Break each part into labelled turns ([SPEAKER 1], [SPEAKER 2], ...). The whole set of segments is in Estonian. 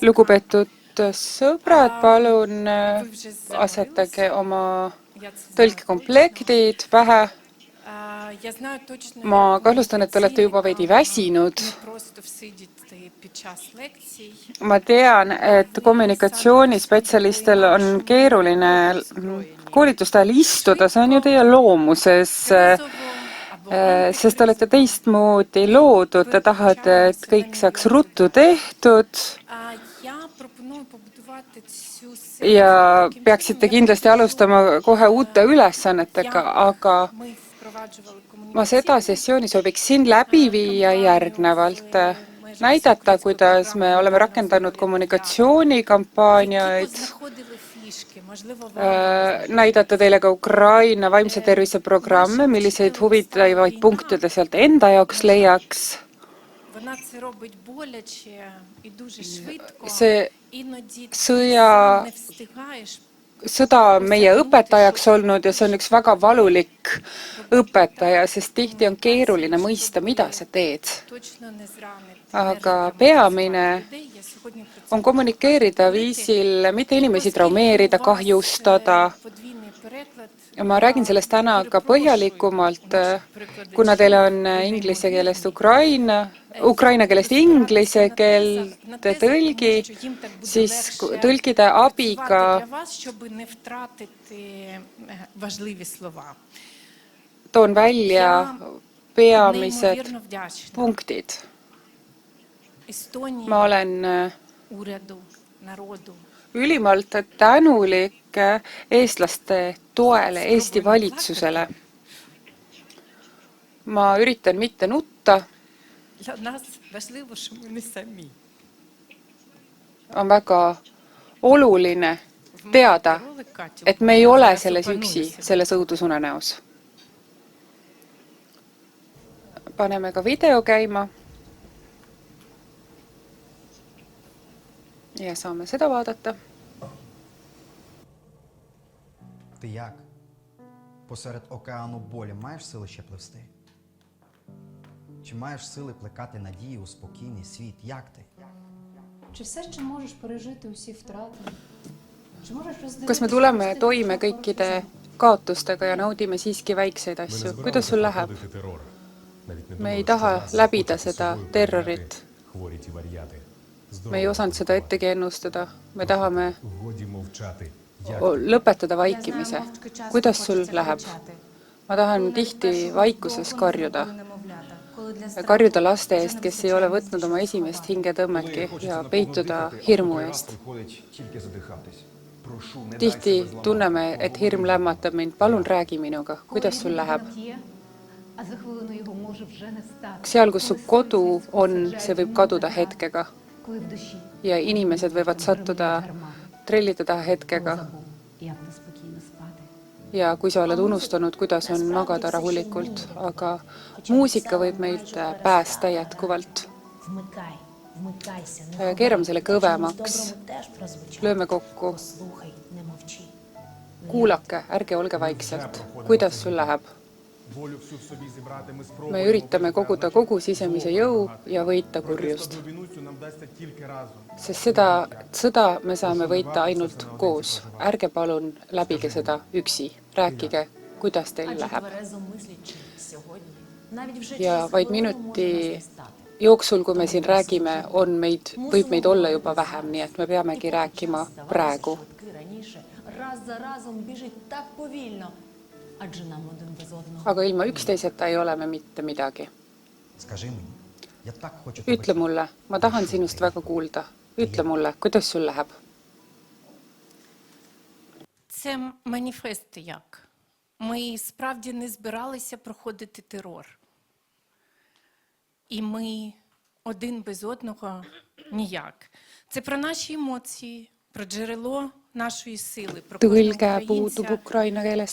[SPEAKER 1] Lugupeetud sõbrad, palun asetage oma tõlkekomplektid pähe. Ma kahtlustan, et te olete juba veidi väsinud. Ma tean, et kommunikatsioonispetsialistel on keeruline koolituste ajal istuda, see on ju teie loomuses, sest te olete teistmoodi loodud, te tahate, et kõik saaks ruttu tehtud ja peaksite kindlasti alustama kohe uute ülesannetega, aga ma seda sessiooni sooviksin läbi viia järgnevalt. Näidata, kuidas me oleme rakendanud kommunikatsioonikampaaniaid, näidata teile ka Ukraina vaimse tervise programme, milliseid huvitavaid punkte te sealt enda jaoks leiaks. See sõda on meie õpetajaks olnud ja see on üks väga valulik õpetaja, sest tihti on keeruline mõista, mida sa teed. Aga peamine on kommunikeerida viisil, mitte inimesi traumeerida, kahjustada. Ma räägin sellest täna ka põhjalikumalt, kuna teil on inglise keelest ukraina keelest inglise keelde tõlgi, siis tõlgide abiga toon välja peamised punktid. Ma olen ülimalt tänulik eestlaste toele, Eesti valitsusele. Ma üritan mitte nutta. On väga oluline teada, et me ei ole selles üksi, selles õudusunenäos. Paneme ka video käima. Ja saame seda vaadata.
[SPEAKER 2] Ти як? Посеред океану болі маєш сили ще пливсти? Чи маєш сили плекати надії у спокійний світ? Як ти?
[SPEAKER 3] Чи все ще можеш пережити усі втрати? Чи можеш роздивитися?
[SPEAKER 1] Kas me tuleme toime kõikide kaotustega ja naudime siiski väikseid asju? Kuidas sul läheb? Me ei taha läbida seda terrorit. Me ei osanud seda ettegi ennustada. Me tahame lõpetada vaikimise. Kuidas sul läheb? Ma tahan tihti vaikuses karjuda. Karjuda laste eest, kes ei ole võtnud oma esimest hingetõmmeltki ja peituda hirmu eest. Tihti tunneme, et hirm lämmatab mind. Palun räägi minuga. Kuidas sul läheb? Seal, kus su kodu on, see võib kaduda hetkega. Ja inimesed võivad sattuda trellide taha hetkega. Ja kui sa oled unustanud, kuidas on magada rahulikult, aga muusika võib meid päästa jätkuvalt. Keerame selle kõvemaks, lööme kokku. Kuulake, ärge olge vaikselt. Kuidas sul läheb? Me üritame koguda kogu sisemise jõu ja võita kurjust. Sest seda sõda me saame võita ainult koos. Ärge palun läbige seda üksi. Rääkige, kuidas teil läheb. Ja vaid minuti jooksul, kui me siin räägime, võib meid olla juba vähem, nii et me peamegi rääkima praegu. Aga ilma üksteiseta ei ole me mitte midagi. Ütle mulle, ma tahan sinust väga kuulda. Ütle mulle, kuidas sul läheb?
[SPEAKER 4] Це маніфест як. Ми справді не збиралися проходити терор. І ми один без одного ніяк. Це про наші емоції, про джерело нашої сили, про кожного українця.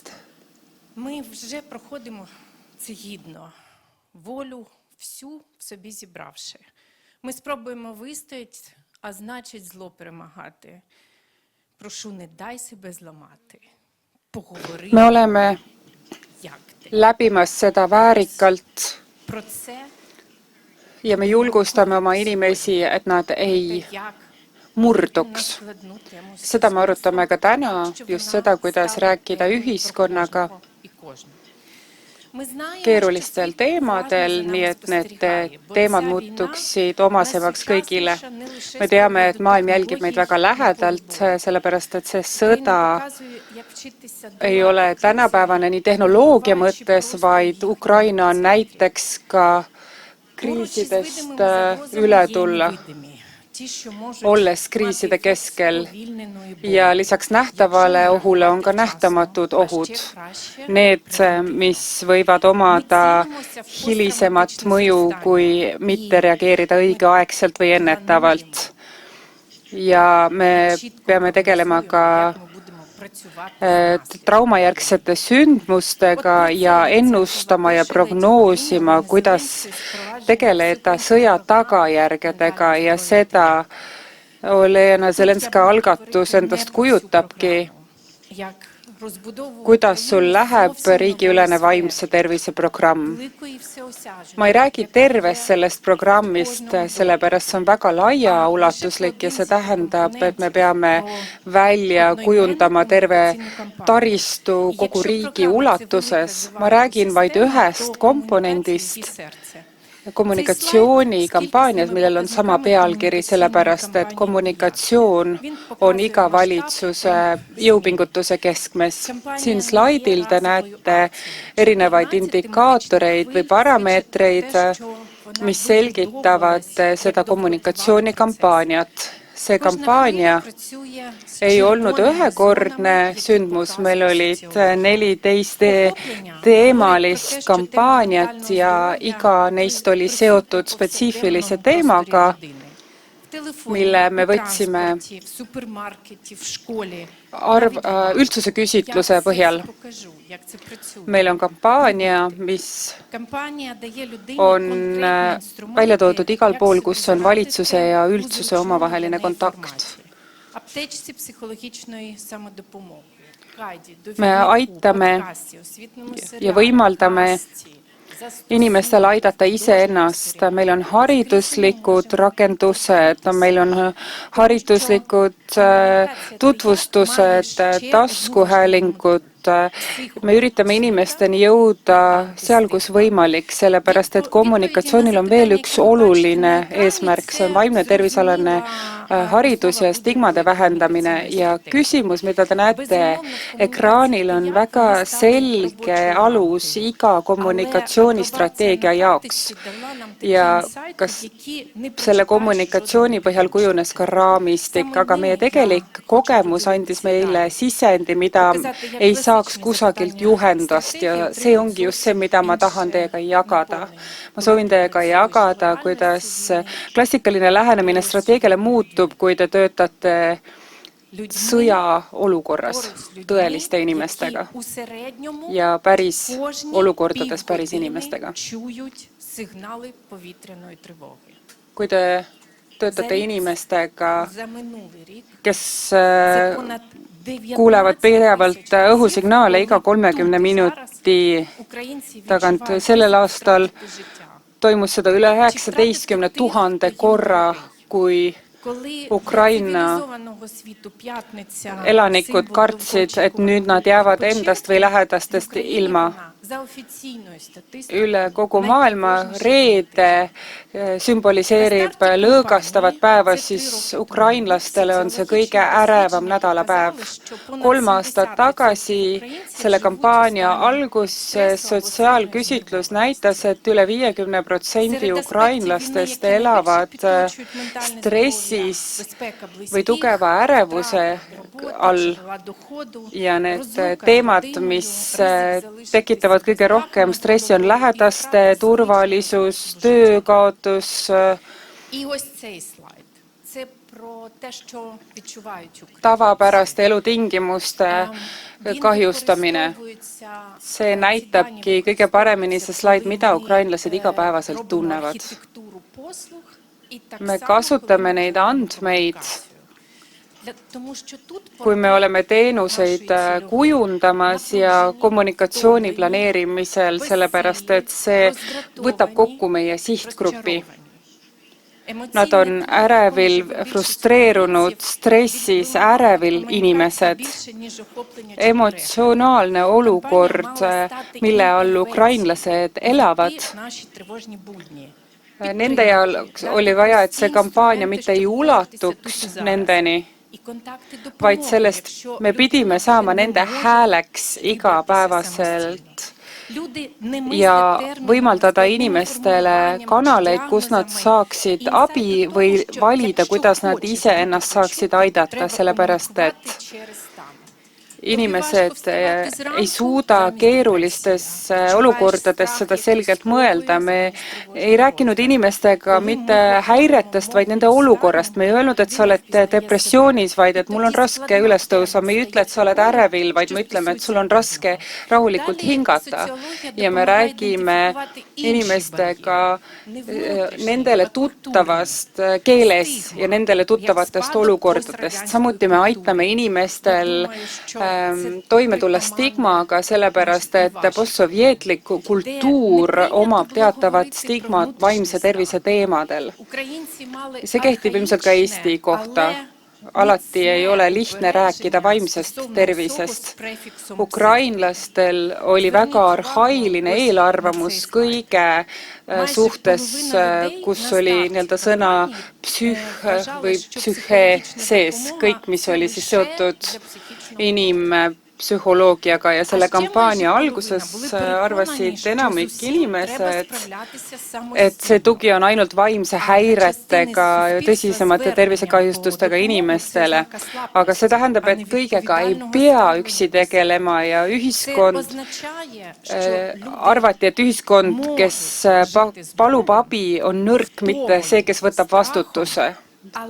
[SPEAKER 4] Ми вже проходимо це гідно, волю всю в собі зібравши. Ми спробуємо вистояти, а значить зло перемагати. Прошу, не дай себе зламати. Поговори.
[SPEAKER 1] Me oleme läbimas seda väärikalt ja me julgustame oma inimesi, et nad ei murduks. Seda me arutame ka täna, just seda, kuidas rääkida ühiskonnaga keerulistel teemadel, nii et need teemad muutuksid omasemaks kõigile. Me teame, et maailm jälgib meid väga lähedalt, sellepärast et see sõda ei ole tänapäevane nii tehnoloogia mõttes, vaid Ukraina on näiteks ka kriisidest üle tulla, olles kriiside keskel. Ja lisaks nähtavale ohule on ka nähtamatud ohud. Need, mis võivad omada hilisemat mõju, kui mitte reageerida õigeaegselt või ennetavalt. Ja me peame tegelema ka traumajärgsete sündmustega ja ennustama ja prognoosima, kuidas tegeleda sõja tagajärgedega ja seda Olena Zelenska algatus endast kujutabki, kuidas sul läheb riigiülene vaimse tervise programm. Ma ei räägi tervest sellest programmist, sellepärast see on väga laiaulatuslik ja see tähendab, et me peame välja kujundama terve taristu kogu riigi ulatuses. Ma räägin vaid ühest komponendist, kommunikatsioonikampaaniad, millel on sama pealkiri, sellepärast et kommunikatsioon on iga valitsuse jõupingutuse keskmes. Siin slaidil te näete erinevaid indikaatoreid või parameetreid, mis selgitavad seda kommunikatsioonikampaaniat. See kampaania ei olnud ühekordne sündmus, meil olid 14 teemalist kampaaniat ja iga neist oli seotud spetsiifilise teemaga, mille me võtsime üldsuse küsitluse põhjal. Meil on kampaania, mis on välja toodud igal pool, kus on valitsuse ja üldsuse omavaheline kontakt. Me aitame ja võimaldame inimestel aidata iseennast. Meil on hariduslikud rakendused, meil on hariduslikud tutvustused, taskuhäälingud. Me üritame inimesteni jõuda seal, kus võimalik, sellepärast et kommunikatsioonil on veel üks oluline eesmärk, see on vaimne tervisealane haridus ja stigmade vähendamine. Ja küsimus, mida te näete ekraanil, on väga selge alus iga kommunikatsioonistrateegia jaoks. Ja kas selle kommunikatsiooni põhjal kujunes ka raamistik, aga meie tegelik kogemus andis meile sisendi, mida ei saaks kusagilt juhendast ja see ongi just see, mida ma tahan teiega jagada. Ma soovin teiega jagada, kuidas klassikaline lähenemine strateegiale muutub, kui te töötate sõjaolukorras tõeliste inimestega ja päris olukordades päris inimestega. Kui te töötate inimestega, kes kuulevad pidevalt õhusignaale iga 30 minuti tagant. Sellel aastal toimus seda üle 19 000 korra, kui Ukraina elanikud kartsid, et nüüd nad jäävad endast või lähedastest ilma. Üle kogu maailma reede sümboliseerib lõõgastavat päeva, siis ukrainlastele on see kõige ärevam nädalapäev. 3 aastat tagasi selle kampaania alguses sotsiaalküsitlus näitas, et üle 50% ukrainlastest elavad stressis või tugeva ärevuse all ja need teemad, mis tekitavad kõige rohkem stressi, on lähedaste turvalisus, töökaotus. Tavapäraste elutingimuste kahjustamine. See näitabki kõige paremini see slaid, mida ukrainlased igapäevaselt tunnevad. Me kasutame neid andmeid, kui me oleme teenuseid kujundamas ja kommunikatsiooni planeerimisel, sellepärast et see võtab kokku meie sihtgrupi. Nad on ärevil, frustreerunud, stressis, ärevil inimesed. Emotsionaalne olukord, mille all ukrainlased elavad. Nende jaoks oli vaja, et see kampaania mitte ei ulatuks nendeni, vaid sellest me pidime saama nende hääleks igapäevaselt ja võimaldada inimestele kanaleid, kus nad saaksid abi või valida, kuidas nad ise ennast saaksid aidata, sellepärast et inimesed ei suuda keerulistes olukordades seda selgelt mõelda. Me ei rääkinud inimestega mitte häiretest, vaid nende olukorrast. Me ei öelnud, et sa oled depressioonis, vaid et mul on raske üles tõusa. Me ei ütle, et sa oled ärevil, vaid me ütleme, et sul on raske rahulikult hingata. Ja me räägime inimestega nendele tuttavast keeles ja nendele tuttavatest olukordadest. Samuti me aitame inimestel toime tulla stigmaga, sellepärast et postsovjetlik kultuur omab teatavat stigmat vaimse tervise teemadel. See kehtib ilmselt ka Eesti kohta. Alati ei ole lihtne rääkida vaimsest tervisest. Ukrainlastel oli väga arhailine eelarvamus kõige suhtes, kus oli nii-öelda sõna psüüh või psüühee sees, kõik, mis oli siis seotud inimpsühholoogiaga ja selle kampaania alguses arvasid enamik inimesed, et see tugi on ainult vaimse häiretega ja tõsisemate tervisekahjustustega inimestele. Aga see tähendab, et kõigega ei pea üksi tegelema ja ühiskond, arvati, et ühiskond, kes palub abi, on nõrk, mitte see, kes võtab vastutuse.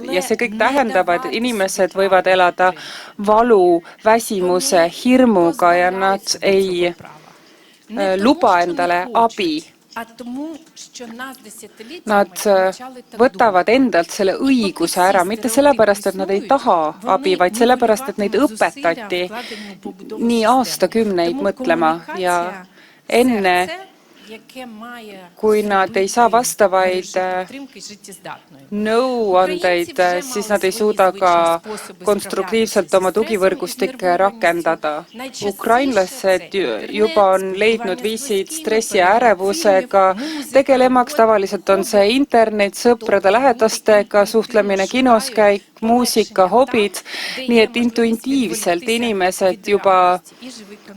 [SPEAKER 1] Ja see kõik tähendab, et inimesed võivad elada valu, väsimuse, hirmuga ja nad ei luba endale abi. Nad võtavad endalt selle õiguse ära, mitte sellepärast, et nad ei taha abi, vaid sellepärast, et neid õpetati nii aastakümneid mõtlema ja enne kui nad ei saa vastavaid nõuandeid, siis nad ei suuda ka konstruktiivselt oma tugivõrgustikke rakendada. Ukrainlased juba on leidnud viisid stressi ja ärevusega tegelemaks. Tavaliselt on see internet, sõprade lähedastega suhtlemine, kinoskäik, muusika, hobid, nii et intuitiivselt inimesed juba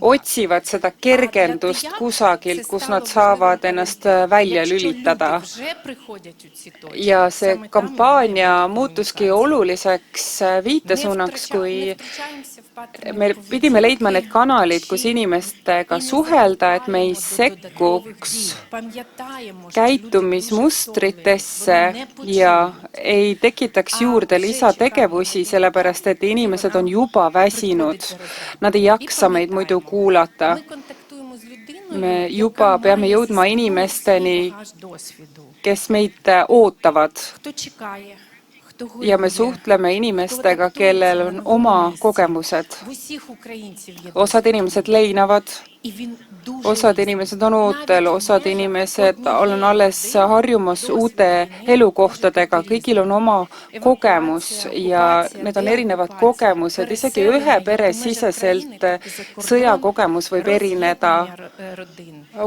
[SPEAKER 1] otsivad seda kergendust kusagilt, kus nad saavad ennast välja lülitada. Ja see kampaania muutuski oluliseks viitesuunaks, kui me pidime leidma need kanalid, kus inimestega suhelda, et me ei sekkuks käitumismustritesse ja ei tekitaks juurde lisategevusi, sellepärast et inimesed on juba väsinud. Nad ei jaksa meid muidu kuulata. Me juba peame jõudma inimesteni, kes meid ootavad. Ja me suhtleme inimestega, kellel on oma kogemused. Osad inimesed leinavad, osad inimesed on ootel, osad inimesed on alles harjumas uute elukohtadega. Kõigil on oma kogemus ja need on erinevad kogemused. Isegi ühe pere siseselt sõjakogemus võib erineda.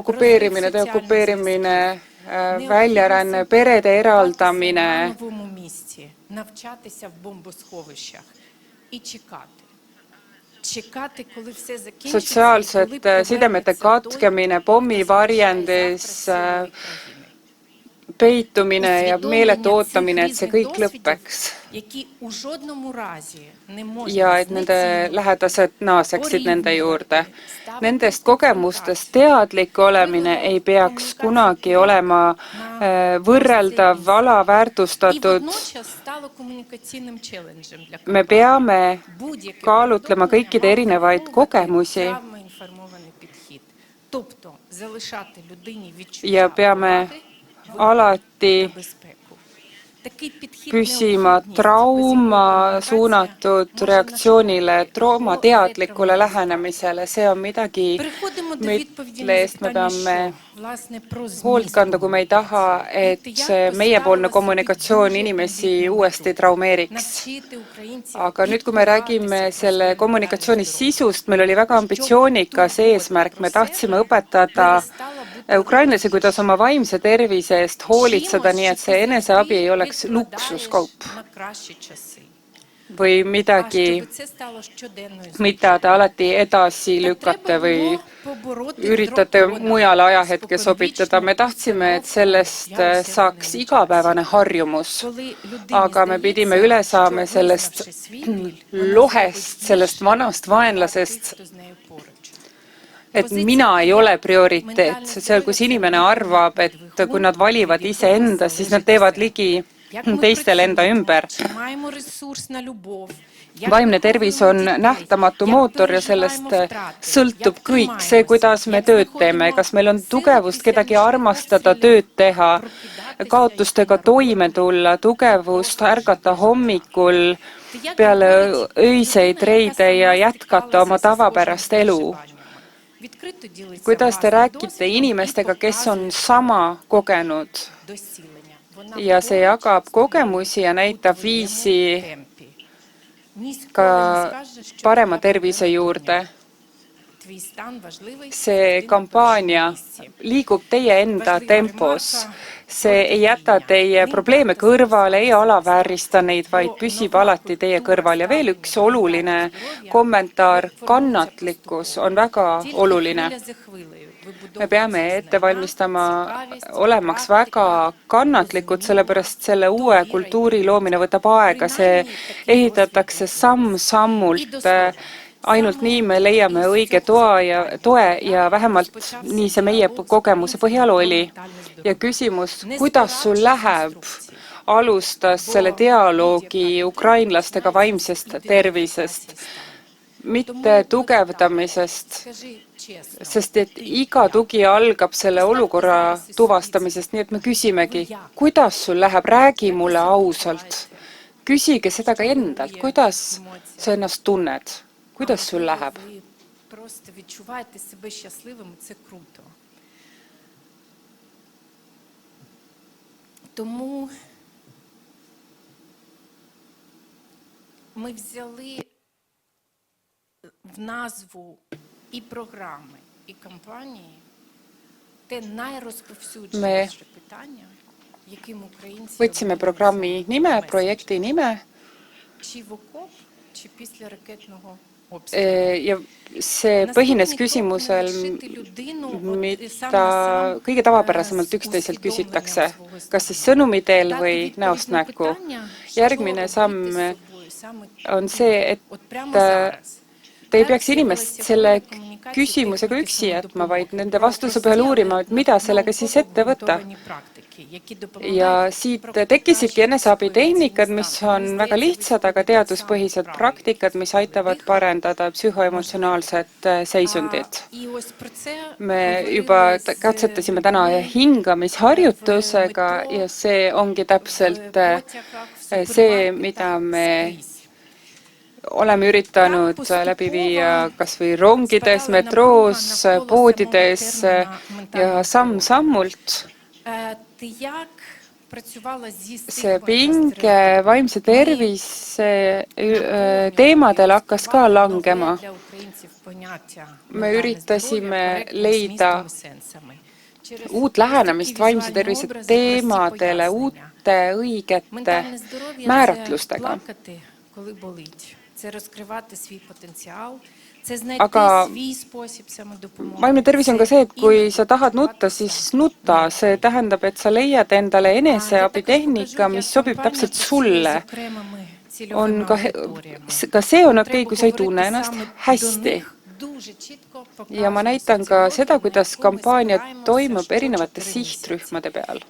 [SPEAKER 1] Okupeerimine, deokupeerimine, väljaränne, perede eraldamine.
[SPEAKER 4] Навчатися в бомбосховищах і чекати. Чекати, коли все закінчиться.
[SPEAKER 1] Sotsiaalsete sidemete katkemine, pommivarjendis, peitumine ja meeletu ootamine, et see kõik lõppeks. Ja et nende lähedased naaseksid nende juurde. Nendest kogemustest teadlik olemine ei peaks kunagi olema võrreldav, alaväärtustatud. Me peame kaalutlema kõikide erinevaid kogemusi ja peame alati püsima trauma suunatud reaktsioonile, traumateadlikule lähenemisele. See on midagi, mille eest me peame hoolt kanda, kui me ei taha, et meiepoolne kommunikatsioon inimesi uuesti traumeeriks. Aga nüüd, kui me räägime selle kommunikatsiooni sisust, meil oli väga ambitsioonikas eesmärk. Me tahtsime õpetada ukrainlasi, kuidas oma vaimse tervise eest hoolitseda, nii et see eneseabi ei oleks luksuskaup või midagi, mida te alati edasi lükkate või üritate mujale ajahetke sobitada. Me tahtsime, et sellest saaks igapäevane harjumus, aga me pidime üle saama sellest lohest, sellest vanast vaenlasest, et mina ei ole prioriteet. Seal, kus inimene arvab, et kui nad valivad iseenda, siis nad teevad ligi teistele enda ümber. Vaimne tervis on nähtamatu mootor ja sellest sõltub kõik see, kuidas me tööd teeme. Kas meil on tugevust kedagi armastada, tööd teha, kaotustega toime tulla, tugevust ärgata hommikul peale öiseid reide ja jätkata oma tavapärast elu. Kuidas te räägite inimestega, kes on sama kogenud ja see jagab kogemusi ja näitab viisi ka parema tervise juurde. See kampaania liigub teie enda tempos. See ei jäta teie probleeme kõrvale, ei alaväärista neid, vaid püsib alati teie kõrval. Ja veel üks oluline kommentaar, kannatlikkus on väga oluline. Me peame ette valmistama olemaks väga kannatlikud, sellepärast selle uue kultuuri loomine võtab aega. See ehitatakse samm-sammult. Ainult nii me leiame õige toe ja vähemalt nii see meie kogemuse põhjal oli. Ja küsimus, kuidas sul läheb, alustas selle dialoogi ukrainlastega vaimsest tervisest, mitte tugevdamisest, sest et iga tugi algab selle olukorra tuvastamisest, nii et me küsimegi, kuidas sul läheb, räägi mulle ausalt. Küsige seda ka endalt, kuidas sa ennast tunned. Kuidas sul läheb?
[SPEAKER 4] Тому ми взяли в назву і програми, і кампанії те найрозповсюдженіше питання, яким українці
[SPEAKER 1] võtsime programmi nime, projekti nime
[SPEAKER 4] чи в окоп, чи після ракетного
[SPEAKER 1] ja see põhines küsimusel, mida kõige tavapärasemalt üksteiselt küsitakse, kas siis sõnumi teel või näost näkku. Järgmine samm on see, et te ei peaks inimest selle küsimusega üksi jätma, vaid nende vastuse peale uurima, et mida sellega siis ette võtta. Ja siit tekkisidki eneseabitehnikad, mis on väga lihtsad, aga teaduspõhised praktikad, mis aitavad parendada psühhoemotsionaalset seisundit. Me juba katsetasime täna hingamisharjutusega ja see ongi täpselt see, mida me oleme üritanud läbi viia kas või rongides, metroos, poodides ja samm-sammult. See pinge vaimse tervise teemadel hakkas ka langema. Me üritasime leida uut lähenemist vaimse tervise teemadele, uute õigete määratlustega. Aga vaimne tervis on ka see, et kui sa tahad nutta, siis nuta. See tähendab, et sa leiad endale eneseabitehnika, mis sobib täpselt sulle. Ka see on okei, kui sa ei tunne ennast hästi. Ja ma näitan ka seda, kuidas kampaania toimub erinevate sihtrühmade peal.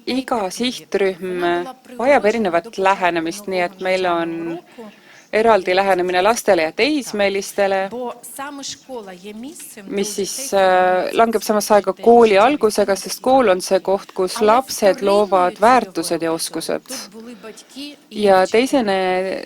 [SPEAKER 1] Iga sihtrühm vajab erinevat lähenemist, nii et meil on eraldi lähenemine lastele ja teismelistele,
[SPEAKER 4] Бо саме школа є місцем, де
[SPEAKER 1] mis
[SPEAKER 4] у
[SPEAKER 1] siis
[SPEAKER 4] дітей формується
[SPEAKER 1] langeb samasse aega
[SPEAKER 4] ідентичність,
[SPEAKER 1] kooli
[SPEAKER 4] життєві
[SPEAKER 1] algusega,
[SPEAKER 4] цінності.
[SPEAKER 1] sest kool on see koht, kus
[SPEAKER 4] Але
[SPEAKER 1] lapsed loovad
[SPEAKER 4] вторинною
[SPEAKER 1] väärtused ja
[SPEAKER 4] цільовою
[SPEAKER 1] oskused.
[SPEAKER 4] Тут були батьки і
[SPEAKER 1] Ja
[SPEAKER 4] вчителі.
[SPEAKER 1] teisene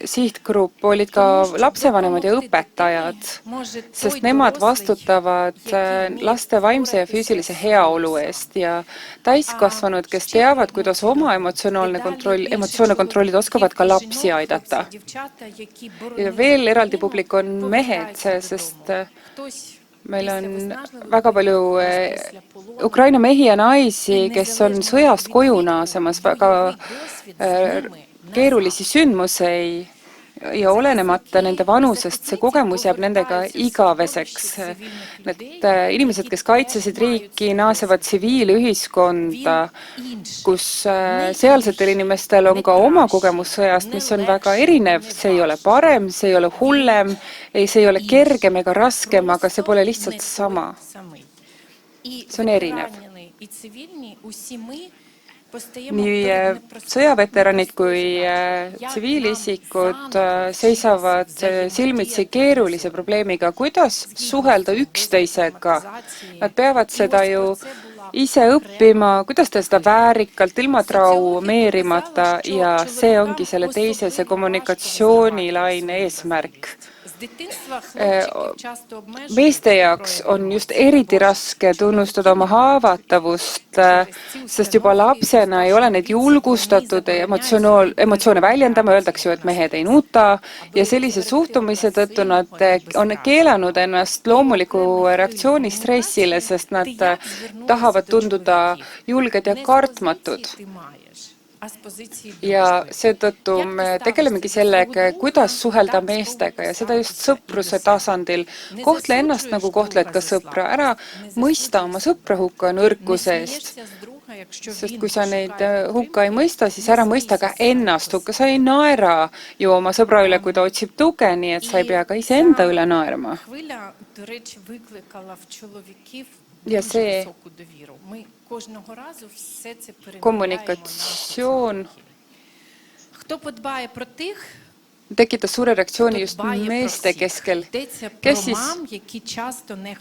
[SPEAKER 1] sihtgrupp olid ka
[SPEAKER 4] Тому що
[SPEAKER 1] lapsevanemad ja
[SPEAKER 4] допомогти
[SPEAKER 1] õpetajad,
[SPEAKER 4] дитині може
[SPEAKER 1] sest
[SPEAKER 4] той
[SPEAKER 1] nemad
[SPEAKER 4] дорослий,
[SPEAKER 1] vastutavad
[SPEAKER 4] який вміє
[SPEAKER 1] laste vaimse ja
[SPEAKER 4] впоратися
[SPEAKER 1] füüsilise
[SPEAKER 4] з
[SPEAKER 1] heaolu
[SPEAKER 4] собою
[SPEAKER 1] eest ja täiskasvanud, kes
[SPEAKER 4] ще
[SPEAKER 1] teavad,
[SPEAKER 4] про
[SPEAKER 1] kuidas
[SPEAKER 4] емоційну
[SPEAKER 1] oma
[SPEAKER 4] Дедалі більше
[SPEAKER 1] emotsioone kontrollida,
[SPEAKER 4] чоловіків
[SPEAKER 1] oskavad ka
[SPEAKER 4] і
[SPEAKER 1] lapsi
[SPEAKER 4] жінок,
[SPEAKER 1] aidata.
[SPEAKER 4] хлопців, дівчата, які
[SPEAKER 1] Ja
[SPEAKER 4] боронили
[SPEAKER 1] veel eraldi
[SPEAKER 4] Україну,
[SPEAKER 1] publik on mehed,
[SPEAKER 4] повертаються
[SPEAKER 1] sest
[SPEAKER 4] додому. Хтось
[SPEAKER 1] meil
[SPEAKER 4] після
[SPEAKER 1] on
[SPEAKER 4] виснажливих
[SPEAKER 1] väga palju
[SPEAKER 4] періодів, хтось після полону.
[SPEAKER 1] Ukraina mehi ja naisi,
[SPEAKER 4] І
[SPEAKER 1] kes on
[SPEAKER 4] незалежно
[SPEAKER 1] sõjast
[SPEAKER 4] від
[SPEAKER 1] koju
[SPEAKER 4] віку,
[SPEAKER 1] naasemas,
[SPEAKER 4] бойовий
[SPEAKER 1] väga
[SPEAKER 4] досвід за ними
[SPEAKER 1] keerulisi
[SPEAKER 4] назавжди.
[SPEAKER 1] sündmuseid ja olenemata nende vanusest, see kogemus jääb nendega igaveseks. Need inimesed, kes kaitsesid riiki, naasevad tsiviilühiskonda, kus sealsetel inimestel on ka oma kogemus sõjast, mis on väga erinev. See ei ole parem, see ei ole hullem, see ei ole kergem ega raskem, aga see pole lihtsalt sama. See on erinev. Nii sõjaveteranid kui tsiviilisikud seisavad silmitsi keerulise probleemiga, kuidas suhelda üksteisega. Nad peavad seda ju ise õppima, kuidas teha seda väärikalt, ilma traumeerimata ja see ongi selle teise, see kommunikatsioonilaine eesmärk. Meeste jaoks on just eriti raske tunnustada oma haavatavust, sest juba lapsena ei ole neid julgustatud emotsioone väljendama, öeldakse ju, et mehed ei nuta ja sellise suhtumise tõttu nad on keelanud ennast loomuliku reaktsiooni stressile, sest nad tahavad tunduda julged ja kartmatud. Ja seetõttu me tegelemegi sellega, kuidas suhelda meestega ja seda just sõpruse tasandil. Kohtle ennast nagu kohtled ka sõpra. Ära mõista oma sõpra hukka nõrkuse eest. Sest kui sa neid hukka ei mõista, siis ära mõista ka ennast hukka. Sa ei naera ju oma sõbra üle, kui ta otsib tuge, nii et sa ei pea ka iseenda üle naerma. Ja see kommunikatsioon tekitas suure reaktsiooni just meeste keskel, kes siis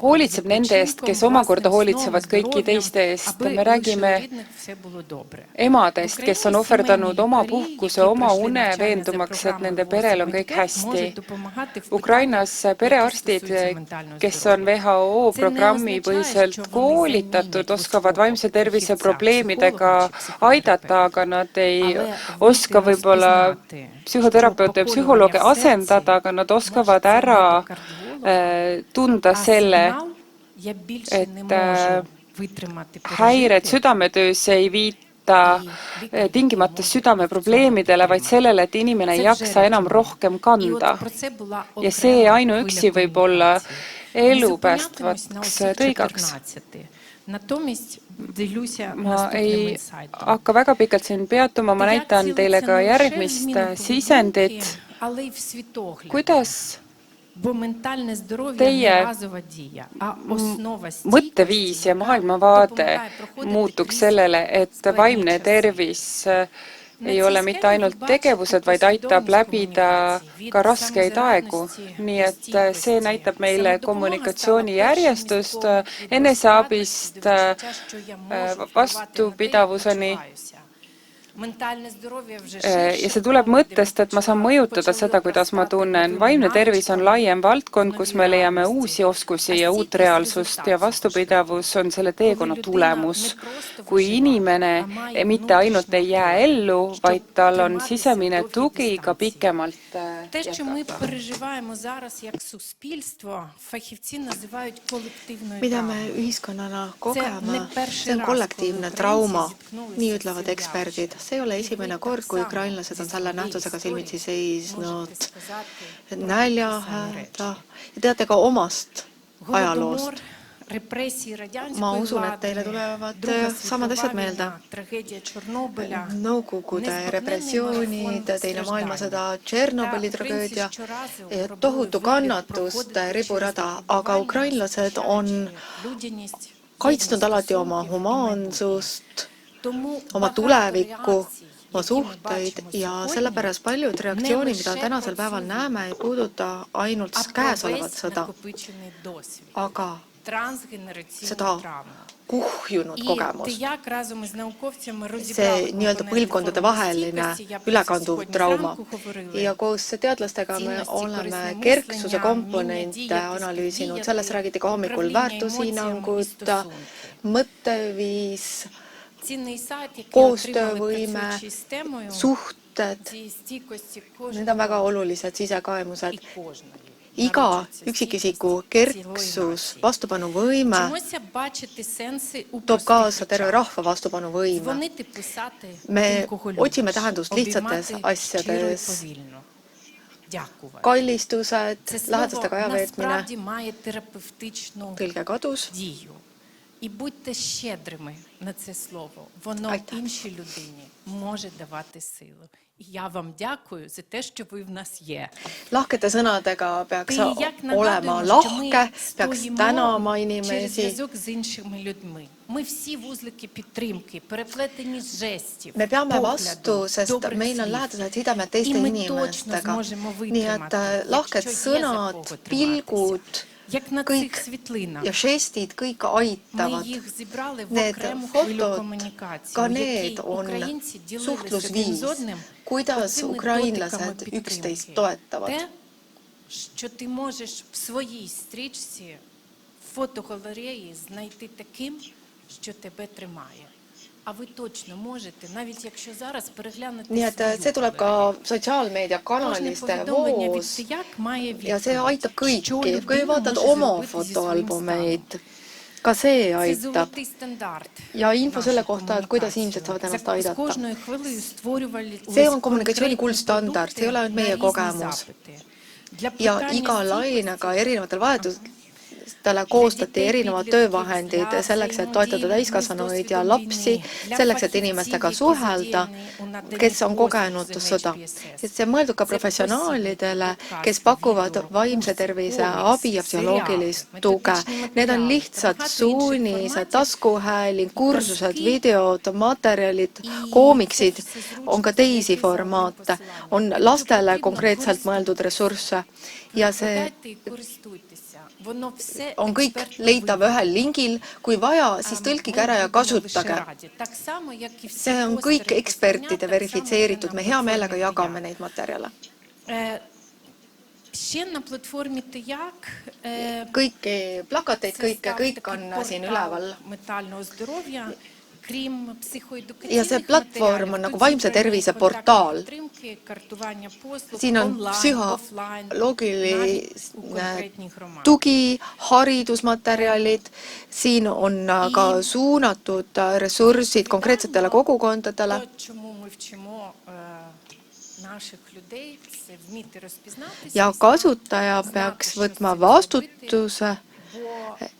[SPEAKER 1] hoolitseb nende eest, kes omakorda hoolitsevad kõiki teiste eest. Me räägime emadest, kes on ohverdanud oma puhkuse, oma une veendumaks, et nende perel on kõik hästi. Ukrainas perearstid, kes on WHO programmi põhiselt koolitatud, oskavad vaimse tervise probleemidega aidata, aga nad ei oska võib-olla psühhoterapeute ja psühholooge asendada, aga nad oskavad ära tunda selle, et häired südametöös ei viita tingimata südameprobleemidele, vaid sellele, et inimene ei jaksa enam rohkem kanda. Ja see ainuüksi võib olla elupäästvaks tõigaks. Ma ei hakka väga pikalt siin peatuma, ma näitan teile ka järgmist sisendit. Kuidas teie mõtteviis ja maailmavaade muutuks sellele, et vaimne tervis ei ole mitte ainult tegevused, vaid aitab läbida ka raskeid aegu. Nii et see näitab meile kommunikatsiooni järjestust, eneseabist vastupidavuseni. Ja see tuleb mõttest, et ma saan mõjutada seda, kuidas ma tunnen. Vaimne tervis on laiem valdkond, kus me leiame uusi oskusi ja uut reaalsust ja vastupidavus on selle teekonna tulemus. Kui inimene mitte ainult ei jää ellu, vaid tal on sisemine tugi ka pikemalt
[SPEAKER 5] mida me ühiskonnana kogeme, see on kollektiivne trauma, nii ütlevad eksperdid. See ei ole esimene kord, kui ukrainlased on selle nähtusega silmitsi seisnud näljahäda. Ja teate ka omast ajaloost. Ma usun, et teile tulevad samad asjad meelde. Nõukogude repressioonid, teine maailmasõda, Tšernobõli tragöödia, tohutu kannatust, riburada, aga ukrainlased on kaitsnud alati oma humaansust, oma tulevikku oma suhteid ja sellepärast paljud reaktsioonid, mida tänasel päeval näeme, ei puuduta ainult käesolevat sõda, aga seda kuhjunud kogemust. See nii-öelda põlvkondade vaheline ülekanduv trauma. Ja koos teadlastega me oleme kerksuse komponente analüüsinud. Sellest räägiti ka hommikul väärtushinnangut, mõtteviis, koostöövõime, suhted. Need on väga olulised sisekaemused. Iga üksikisiku kerksus, vastupanuvõime toob kaasa terve rahva vastupanuvõime. Me otsime tähendust lihtsates asjades. Kallistused, lähedastega aja veetmine, tõlge kadus.
[SPEAKER 4] І будьте щедрими на це слово. Воно іншій людині може давати силу. І я вам дякую за те, що ви в нас є.
[SPEAKER 5] Lahkete sõnadega peaks olema lahke, peaks tänama inimesi.
[SPEAKER 4] Ми всі вузлики підтримки, переплетені з жестів,
[SPEAKER 5] Me peame vastu, sest meil on lähedased sidemed teiste inimestega. Nii et lahked sõnad, pilgud, kõik ja žestid, kõik aitavad. Need fotod, ka need on suhtlusviis, kuidas ukrainlased üksteist toetavad.
[SPEAKER 4] Що ти можеш в своїй стрічці фотогалереї знайти таким, що тебе тримає. А ви точно можете, навіть якщо зараз переглянути
[SPEAKER 5] Nii et see tuleb ka sotsiaalmeediakanaliste voos ja see aitab kõiki. Kui vaatad oma fotoalbumeid, ka see aitab. Ja info selle kohta, et kuidas inimesed saavad ennast aidata. See on kommunikatsiooni kuldstandard, see ei ole ainult meie kogemus. Ja iga lainega erinevatel vahetustele koostati erinevad töövahendid selleks, et toetada täiskasvanuid ja lapsi, selleks, et inimestega suhelda, kes on kogenud sõda. See on mõeldud ka professionaalidele, kes pakuvad vaimse tervise abi ja psühholoogilist tuge. Need on lihtsad suunised, taskuhääling, kursused, videod, materjalid, koomiksid, on ka teisi formaate, on lastele konkreetselt mõeldud ressursse ja see on kõik leitav ühel lingil. Kui vaja, siis tõlkige ära ja kasutage. See on kõik ekspertide verifitseeritud. Me hea meelega jagame neid materjale. Kõiki plakateid, kõik on siin üleval. Ja see platvorm on nagu vaimse tervise portaal. Siin on psühholoogiline tugi, haridusmaterjalid, siin on ka suunatud ressursid konkreetsetele kogukondadele. Ja kasutaja peaks võtma vastutuse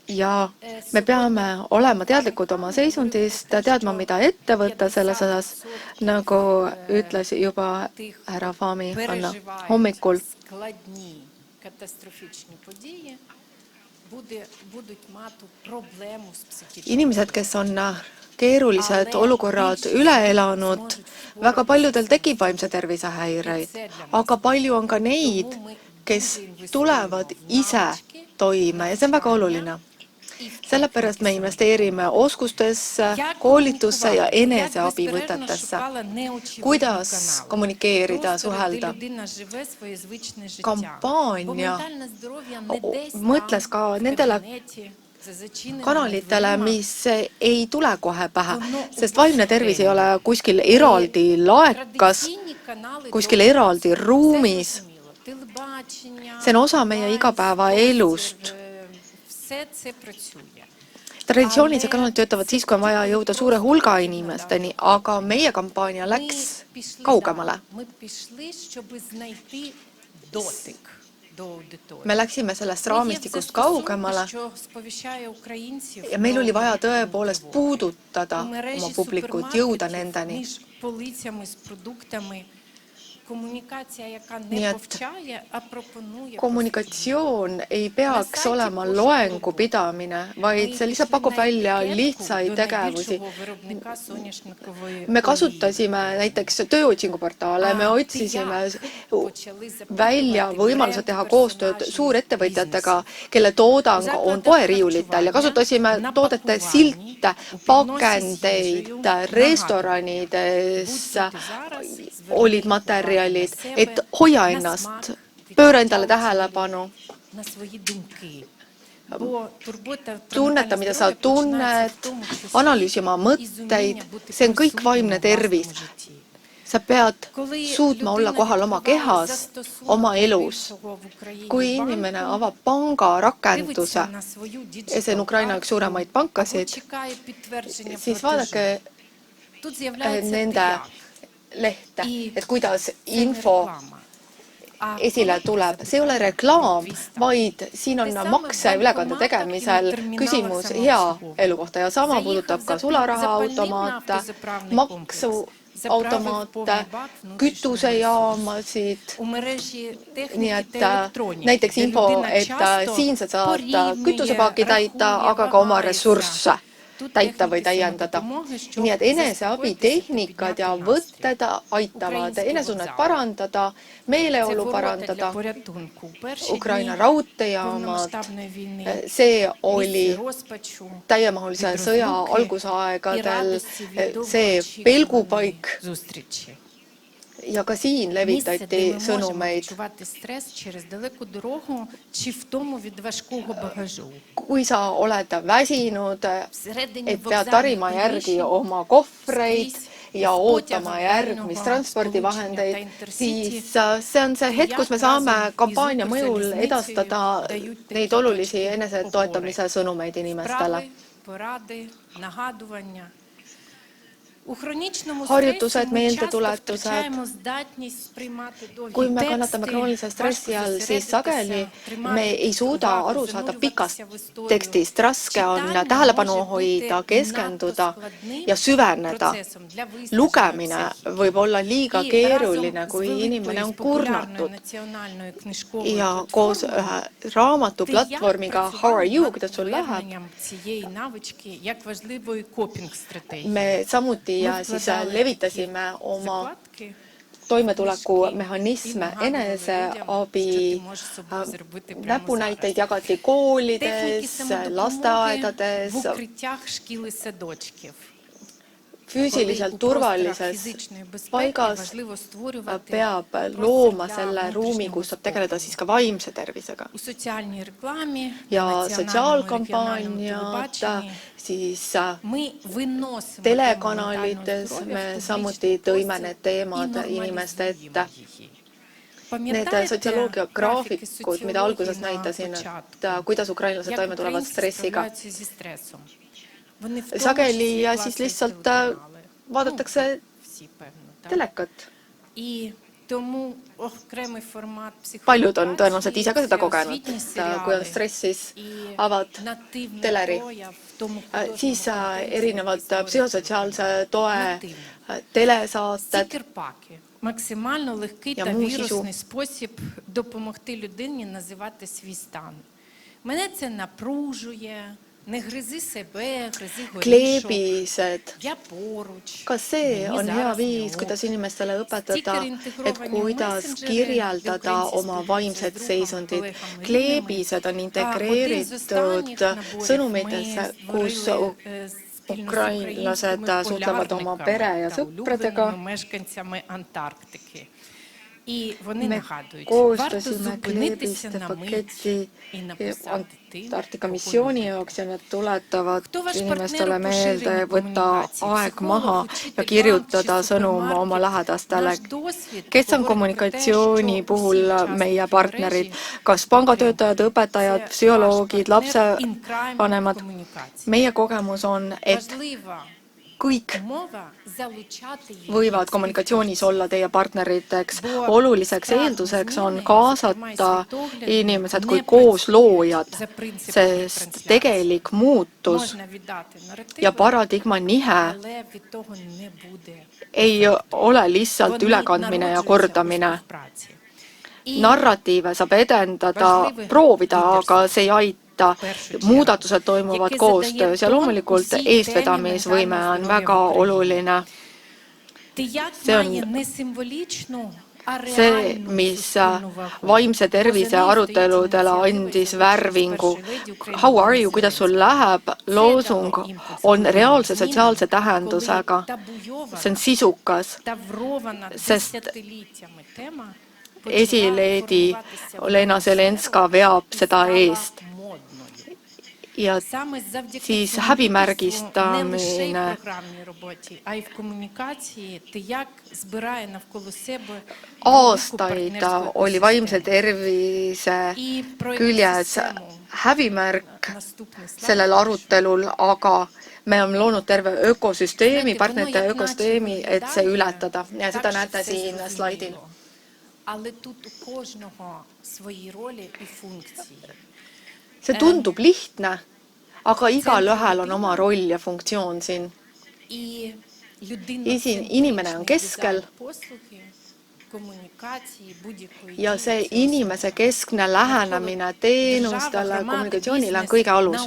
[SPEAKER 5] ja me peame olema teadlikud oma seisundist, teadma, mida ette võtta selles osas, nagu ütles juba härra Fahmi Anna hommikul. Inimesed, kes on keerulised olukorrad üle elanud, väga paljudel tekib vaimse tervise häireid, aga palju on ka neid, kes tulevad ise toime ja see on väga oluline. Sellepärast me investeerime oskustesse, koolitusse ja eneseabivõtetesse. Kuidas kommunikeerida, suhelda? Kampaania mõtles ka nendele kanalitele, mis ei tule kohe pähe, sest vaimne tervis ei ole kuskil eraldi laekas, kuskil eraldi ruumis. See on osa meie igapäeva elust. Traditsioonised kanalid töötavad siis, kui on vaja jõuda suure hulga inimesteni, aga meie kampaania läks kaugemale. Me läksime sellest raamistikust kaugemale ja meil oli vaja tõepoolest puudutada oma publikut, jõuda nendeni. Nii et kommunikatsioon ei peaks olema loengu pidamine, vaid see lihtsalt pakub välja lihtsaid tegevusi. Me kasutasime näiteks tööotsinguportaale, me otsisime välja võimalused teha koostööd suurettevõtjatega, kelle toodang on poeriiulitel ja kasutasime toodete silte, pakendeid, restoranides olid materjalid, et hoia ennast, pööra endale tähelepanu, tunneta, mida sa tunned, analüüsi oma mõtteid, see on kõik vaimne tervis. Sa pead suutma olla kohal oma kehas, oma elus. Kui inimene avab pangarakenduse, ja see on Ukraina üks suuremaid pankasid, siis vaadake nende lehte, et kuidas info esile tuleb. See ei ole reklaam, vaid siin on makseülekande tegemisel küsimus hea elu kohta ja sama puudutab ka sularahaautomaate, maksuautomaate, kütusejaamasid. Nii et näiteks info, et siin sa saad kütusepaaki täita, aga ka oma ressursse täita või täiendada. Nii et eneseabitehnikad ja võtted aitavad enesunnet parandada, meeleolu parandada. Ukraina raudteejaamad, see oli täiemahulise sõja algusaegadel see pelgupaik. Ja ka siin levitati sõnumeid. Kui sa oled väsinud, et pead tarima järgi oma kohvreid ja ootama järgmist transpordivahendeid, siis see on see hetk, kus me saame kampaania mõjul edastada neid olulisi enesetoetamise sõnumeid inimestele. Harjutused, meeldetuletused. Kui me kannatame kroonilise stressi all, siis sageli me ei suuda aru saada pikast tekstist. Raske on tähelepanu hoida, keskenduda ja süveneda. Lugemine võib olla liiga keeruline, kui inimene on kurnatud. Ja koos ühe raamatuplatvormiga How are you, kuidas sul läheb? Me samuti ja siis levitasime oma toimetuleku mehhanisme, eneseabi, näpunäiteid jagati koolides, lasteaedades, füüsiliselt turvalises paigas peab looma selle ruumi, kus saab tegeleda siis ka vaimse tervisega. Ja sotsiaalkampaaniad, siis telekanalites me samuti tõime need teemad inimeste ette. Need sotsioloogia graafikud, mida alguses näitasin, et kuidas ukrainlased toime tulevad stressiga. Sageli ja siis lihtsalt vaadatakse telekat. Paljud on tõenäoliselt ise ka seda kogenud, kui on stressis, avad teleri. Siis erinevad psühhosotsiaalse toe telesaated
[SPEAKER 4] максимально легкий та вірусний спосіб допомогти людині називати свій стан. Мене це напружує. Не гризи себе, гриzi
[SPEAKER 2] kleebised.
[SPEAKER 4] Ja poruč.
[SPEAKER 2] Ka see on hea viis, kuidas inimestele õpetada, et kuidas kirjeldada oma vaimset seisundit. Kleebised on integreeritud sõnumitesse, kus ukrainlased suhtlevad oma pere ja sõpradega. Me koostasime kleebiste paketi Antarktika missiooni jaoks ja nad tuletavad inimestele meelde võtta aeg maha ja kirjutada sõnum oma lähedastele. Kes on kommunikatsiooni puhul meie partnerid? Kas pangatöötajad, õpetajad, psühholoogid, lapsevanemad? Meie kogemus on, et
[SPEAKER 5] kõik võivad kommunikatsioonis olla teie partneriteks. Oluliseks eelduseks on kaasata inimesed kui koosloojad, sest tegelik muutus ja paradigma nihe ei ole lihtsalt ülekandmine ja kordamine. Narratiive saab edendada, proovida, aga see ei aita. Muudatused toimuvad koostöös ja loomulikult eestvedamisvõime on väga oluline. See on see, mis vaimse tervise aruteludele andis värvingu. How are you, kuidas sul läheb? Loosung on reaalse sotsiaalse tähendusega. See on sisukas, sest esileedi Olena Zelenska veab seda eest. Ja siis häbimärgistamine aastaid oli vaimse tervise küljes häbimärk sellel arutelul, aga me oleme loonud terve ökosüsteemi, partnerite ökosüsteemi, et see ületada. Ja seda näete siin slaidil. See tundub lihtne, aga igal ühel on oma roll ja funktsioon siin. Inimene on keskel ja see inimese keskne lähenemine teenustele, kommunikatsioonile on kõige alus.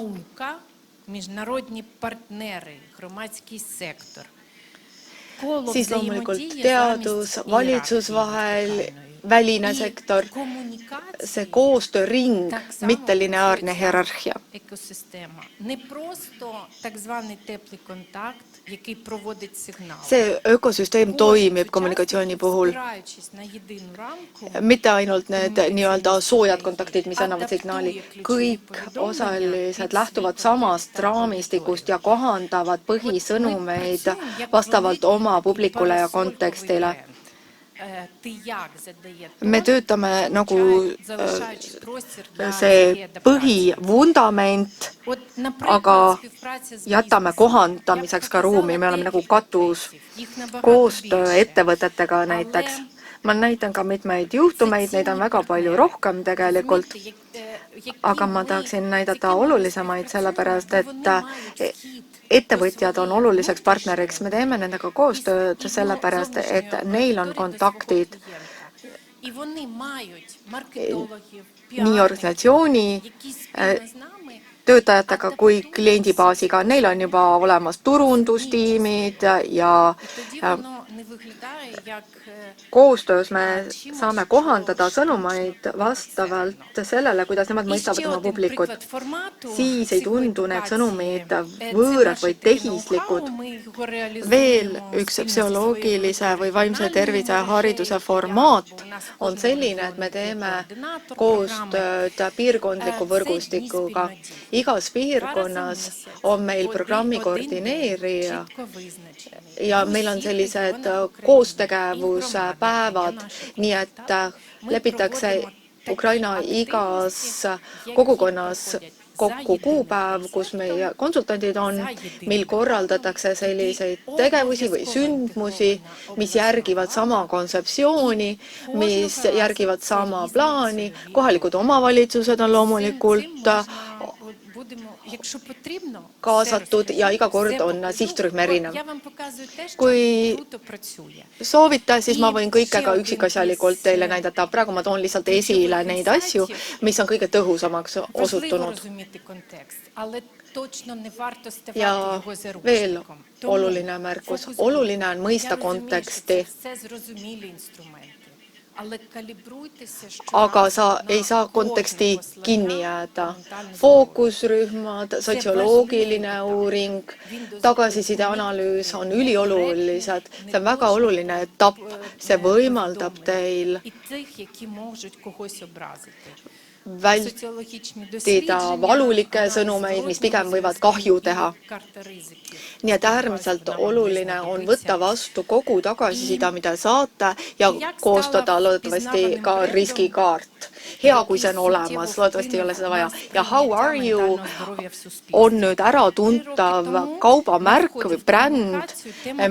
[SPEAKER 5] Siis loomulikult teadus, valitsus vahel, väline sektor, see koostööring, mitte lineaarne hierarhia. See ökosüsteem toimib kommunikatsiooni puhul. Mitte ainult need nii-öelda soojad kontaktid, mis annavad signaali. Kõik osalised lähtuvad samast raamistikust ja kohandavad põhisõnumeid vastavalt oma publikule ja kontekstile. Me töötame nagu see põhivundament, aga jätame kohandamiseks ka ruumi. Me oleme nagu katus koostöö ettevõtetega näiteks. Ma näitan ka mitmeid juhtumeid, neid on väga palju rohkem tegelikult, aga ma tahaksin näidata olulisemaid sellepärast, et ettevõtjad on oluliseks partneriks. Me teeme nendega koostööd sellepärast, et neil on kontaktid nii organisatsiooni töötajatega kui kliendibaasiga. Neil on juba olemas turundustiimid ja koostöös me saame kohandada sõnumaid vastavalt sellele, kuidas nemad mõistavad oma publikut. Siis ei tundu need sõnumid võõrad või tehislikud. Veel üks psühholoogilise või vaimse tervise hariduse formaat on selline, et me teeme koostööd piirkondliku võrgustikuga. Igas piirkonnas on meil programmi koordineerija ja meil on sellised koostegevuspäevad, nii et lepitakse Ukraina igas kogukonnas kokku kuupäev, kus meie konsultandid on, mil korraldatakse selliseid tegevusi või sündmusi, mis järgivad sama kontseptsiooni, mis järgivad sama plaani. Kohalikud omavalitsused on loomulikult kaasatud ja iga kord on sihtrühm erinev. Kui soovite, siis ma võin kõikega üksikasjalikult teile näidata. Praegu ma toon lihtsalt esile neid asju, mis on kõige tõhusamaks osutunud. Ja veel oluline märkus. Oluline on mõista konteksti. Aga sa ei saa konteksti kinni jääda. Fookusrühmad, sotsioloogiline uuring, tagasiside analüüs on üliolulised. See on väga oluline etapp. See võimaldab teil
[SPEAKER 2] vältida valulikke sõnumeid, mis pigem võivad kahju teha. Nii et äärmiselt oluline on võtta vastu kogu tagasisida, mida saate ja koostada loodetavasti ka riskikaart. Hea, kui see on olemas, loodetavasti ei ole seda vaja. Ja How Are You on nüüd äratuntav kaubamärk või bränd,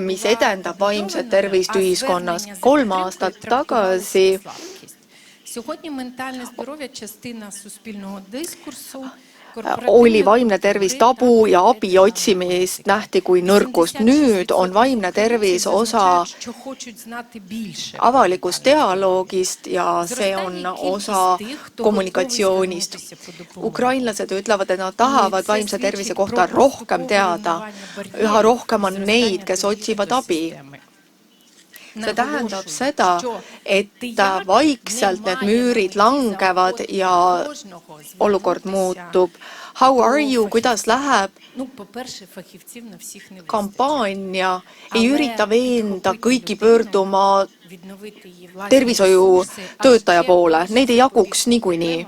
[SPEAKER 2] mis edendab vaimset tervist ühiskonnas. 3 aastat tagasi oli vaimne tervis tabu ja abi otsimist nähti kui nõrkust. Nüüd on vaimne tervis osa avalikust dialoogist ja see on osa kommunikatsioonist. Ukrainlased ütlevad, et nad tahavad vaimse tervise kohta rohkem teada. Üha rohkem on neid, kes otsivad abi. See tähendab seda, et vaikselt need müürid langevad ja olukord muutub. How are you, kuidas läheb? Kampaania ei ürita veenda kõiki pöörduma tervishoiutöötaja poole. Neid ei jaguks niikuinii.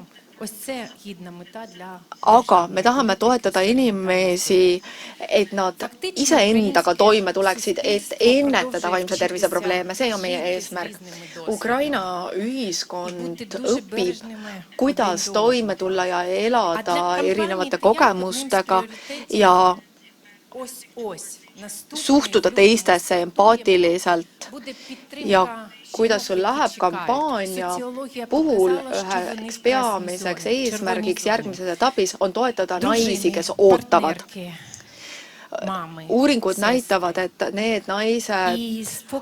[SPEAKER 2] Aga me tahame toetada inimesi, et nad iseendaga toime tuleksid, et ennetada vaimse tervise probleeme. See on meie eesmärk. Ukraina ühiskond õpib, kuidas toime tulla ja elada erinevate kogemustega ja suhtuda teistesse empaatiliselt ja kuidas sul läheb kampaania puhul üheks peamiseks eesmärgiks järgmises etapis on toetada naisi, kes ootavad. Uuringud näitavad, et need naised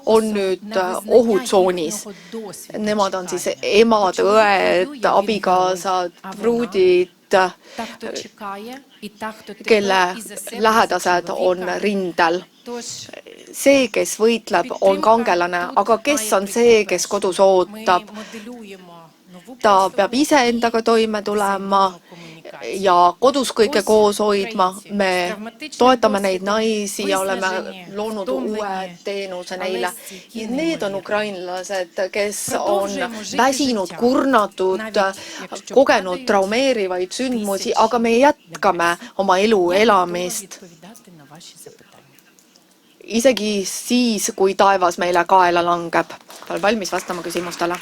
[SPEAKER 2] on nüüd ohutsoonis. Nemad on siis emad, õed, abikaasad, pruudid, kelle lähedased on rindel. See, kes võitleb, on kangelane, aga kes on see, kes kodus ootab? Ta peab iseendaga toime tulema ja kodus kõike koos hoidma. Me toetame neid naisi ja oleme loonud uue teenuse neile. Need on ukrainlased, kes on väsinud, kurnatud, kogenud traumeerivaid sündmusi, aga me jätkame oma elu elamist. Isegi siis, kui taevas meile kaela langeb. Olen valmis vastama küsimustele.